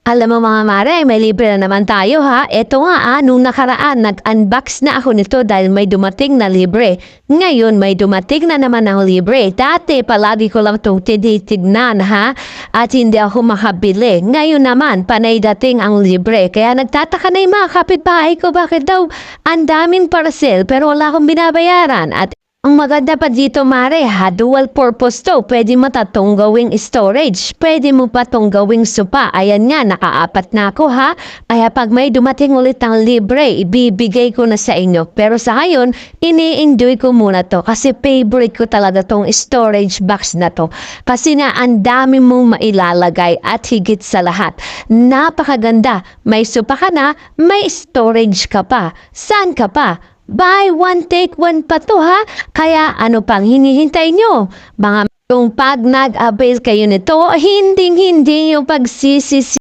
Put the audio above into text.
Alam mo mga mare, may libre na naman tayo ha. Eto nga nung nakaraan, nag-unbox na ako nito dahil may dumating na libre. Ngayon, may dumating na naman ang libre. Dati, palagi ko lang itong tinitignan ha. At hindi ako makabili. Ngayon naman, panay dating ang libre. Kaya nagtataka na yung mga kapitbahay ko, bakit daw ang daming parcel pero wala akong binabayaran. At ang maganda pa dito, Mare, dual purpose to. Pwede mo tatong gawing storage. Pwede mo pa tong gawing sopa. Ayan nga, nakaapat na ako ha. Kaya pag may dumating ulit ang libre, ibibigay ko na sa inyo. Pero sa ngayon, ini-enjoy ko muna to. Kasi favorite ko talaga tong storage box na to. Kasi nga, ang dami mong mailalagay at higit sa lahat. Napakaganda. May sopa ka na, may storage ka pa. Saan ka pa? Buy one, take one pa to ha. Kaya ano pang hinihintay nyo? Mga yung pag nag-avail kayo nito, hindi yung pagsisisi